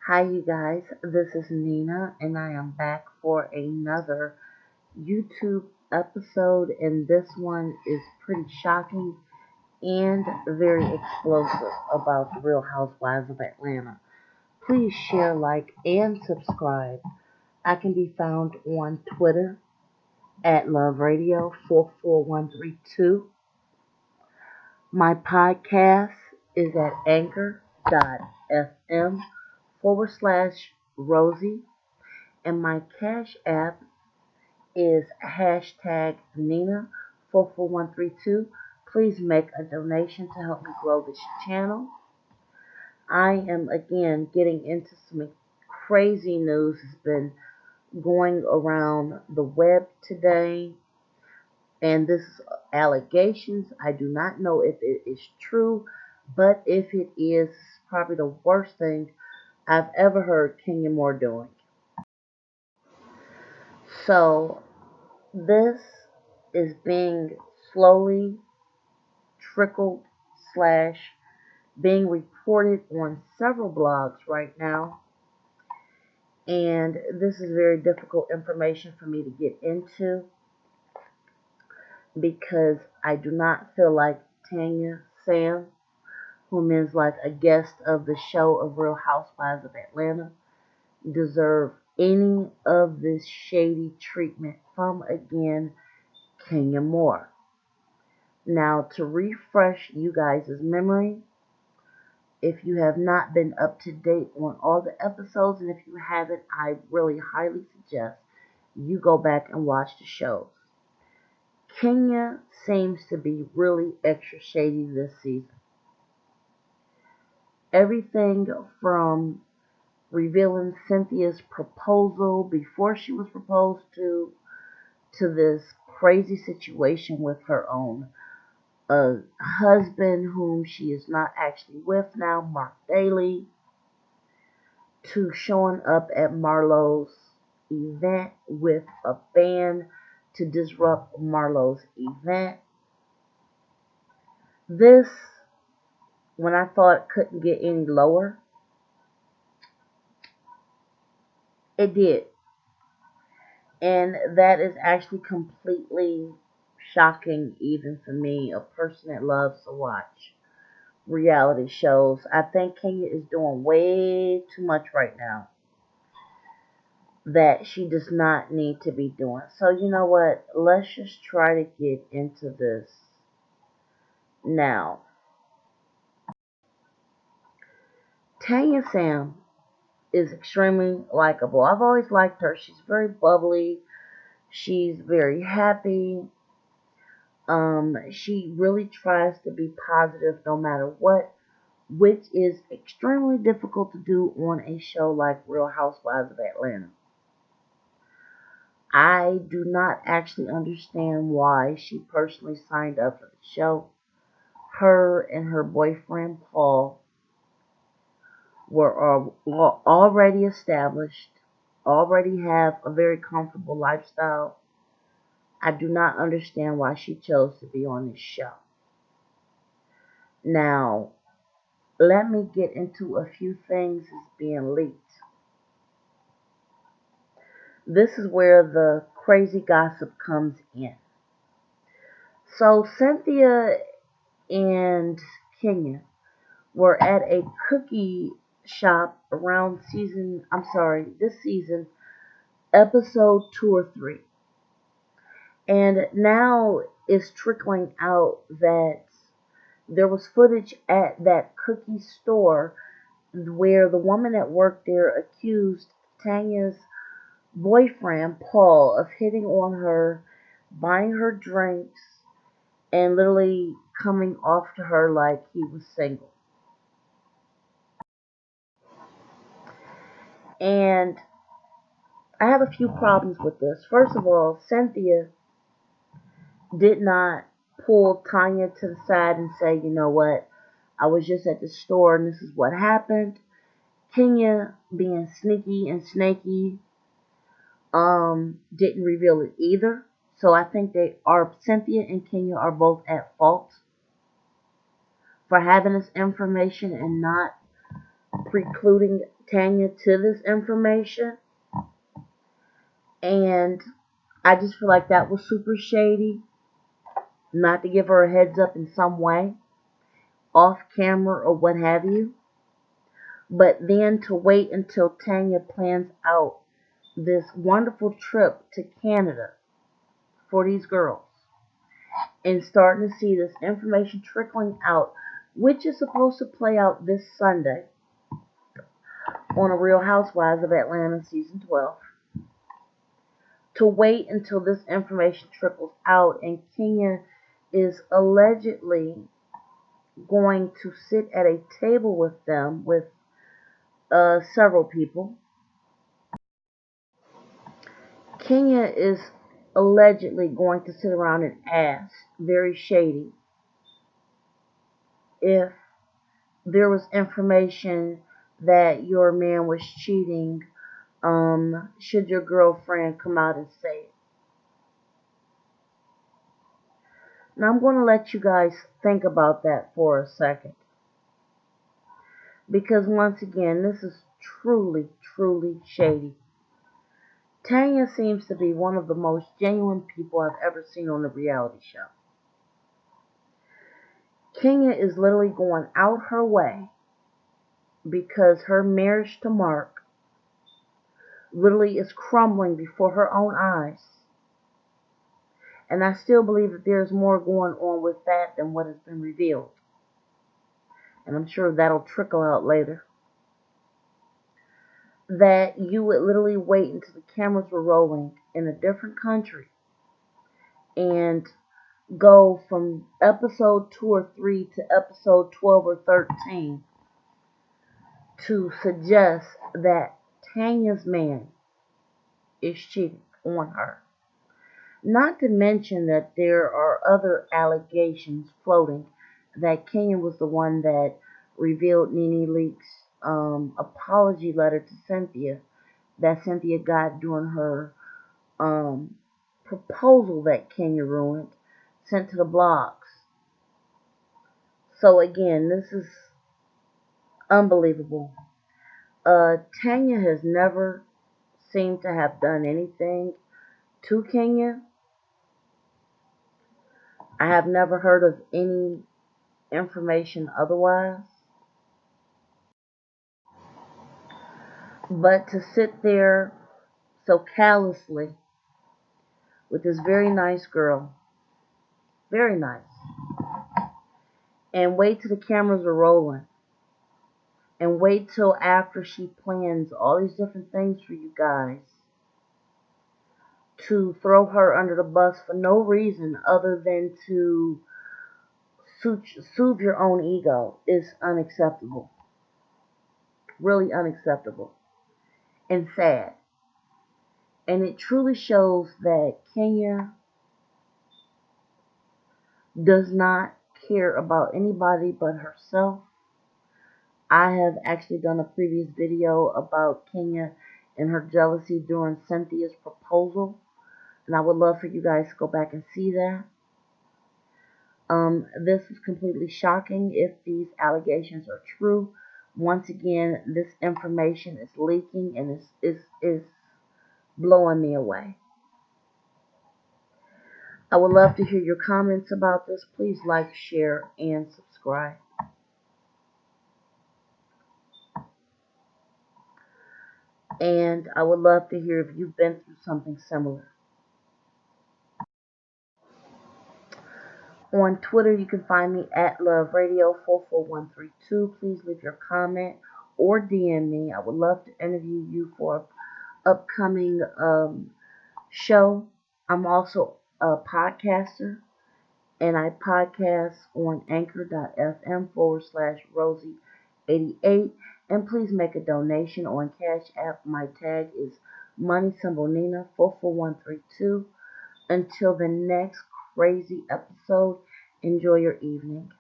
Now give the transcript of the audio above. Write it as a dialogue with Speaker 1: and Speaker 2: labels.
Speaker 1: Hi, you guys. This is Nina, and I am back for another YouTube episode. And this one is pretty shocking and very explosive about the Real Housewives of Atlanta. Please share, like, and subscribe. I can be found on Twitter at Love Radio 44132. My podcast is at anchor.fm/Rosie, and my Cash App is hashtag Nina44132. Please make a donation to help me grow this channel. I am again getting into some crazy news has been going around the web today, and this is allegations. I do not know if it is true, but if it is, it's probably the worst thing I've ever heard Kenya Moore doing. So this is being slowly trickled slash being reported on several blogs right now. And this is very difficult information for me to get into because I do not feel like Tanya Sam, whom is like a guest of the show of Real Housewives of Atlanta, deserve any of this shady treatment from, again, Kenya Moore. Now, to refresh you guys' memory, if you have not been up to date on all the episodes, and if you haven't, I really highly suggest you go back and watch the shows. Kenya seems to be really extra shady this season. Everything from revealing Cynthia's proposal before she was proposed to this crazy situation with her own husband, whom she is not actually with now, Mark Daly, to showing up at Marlo's event with a band to disrupt Marlo's event. This, when I thought it couldn't get any lower, it did. And that is actually completely shocking, even for me, a person that loves to watch reality shows. I think Kenya is doing way too much right now that she does not need to be doing. So, you know what? Let's just try to get into this now. Tanya Sam is extremely likable. I've always liked her. She's very bubbly. She's very happy. She really tries to be positive no matter what, which is extremely difficult to do on a show like Real Housewives of Atlanta. I do not actually understand why she personally signed up for the show. Her and her boyfriend Paul were already established, already have a very comfortable lifestyle. I do not understand why she chose to be on this show. Now, let me get into a few things that's being leaked. This is where the crazy gossip comes in. So, Cynthia and Kenya were at a cookie shop around this season, episode 2 or 3. And now it's trickling out that there was footage at that cookie store where the woman that worked there accused Tanya's boyfriend, Paul, of hitting on her, buying her drinks, and literally coming off to her like he was single. And I have a few problems with this. First of all, Cynthia did not pull Tanya to the side and say, you know what, I was just at the store and this is what happened. Kenya, being sneaky and snaky, didn't reveal it either. So I think Cynthia and Kenya are both at fault for having this information and not precluding Tanya to this information, and I just feel like that was super shady. Not to give her a heads up in some way, off camera or what have you, but then to wait until Tanya plans out this wonderful trip to Canada for these girls and starting to see this information trickling out, which is supposed to play out this Sunday on A Real Housewives of Atlanta season 12. To wait until this information trickles out and Kenya is allegedly going to sit at a table with them with several people. Kenya is allegedly going to sit around and ask, very shady, if there was information that your man was cheating, should your girlfriend come out and say it? Now I'm going to let you guys think about that for a second. Because once again, this is truly, truly shady. Tanya seems to be one of the most genuine people I've ever seen on a reality show. Kenya is literally going out her way because her marriage to Mark literally is crumbling before her own eyes. And I still believe that there's more going on with that than what has been revealed. And I'm sure that'll trickle out later. That you would literally wait until the cameras were rolling in a different country and go from episode 2 or 3 to episode 12 or 13 to suggest that Tanya's man is cheating on her. Not to mention that there are other allegations floating that Kenya was the one that revealed Nene Leakes' apology letter to Cynthia that Cynthia got during her proposal that Kenya ruined, sent to the blogs. So again, this is unbelievable. Tanya has never seemed to have done anything to Kenya. I have never heard of any information otherwise. But to sit there so callously with this very nice girl, very nice, and wait till the cameras are rolling, and wait till after she plans all these different things for you guys, to throw her under the bus for no reason other than to soothe your own ego is unacceptable. Really unacceptable. And sad. And it truly shows that Kenya does not care about anybody but herself. I have actually done a previous video about Kenya and her jealousy during Cynthia's proposal. And I would love for you guys to go back and see that. This is completely shocking if these allegations are true. Once again, this information is leaking and is blowing me away. I would love to hear your comments about this. Please like, share, and subscribe. And I would love to hear if you've been through something similar. On Twitter, you can find me at LoveRadio44132. Please leave your comment or DM me. I would love to interview you for an upcoming show. I'm also a podcaster, and I podcast on anchor.fm/Rosie88. And please make a donation on Cash App. My tag is Money Symbol Nina 44132. Until the next crazy episode, enjoy your evening.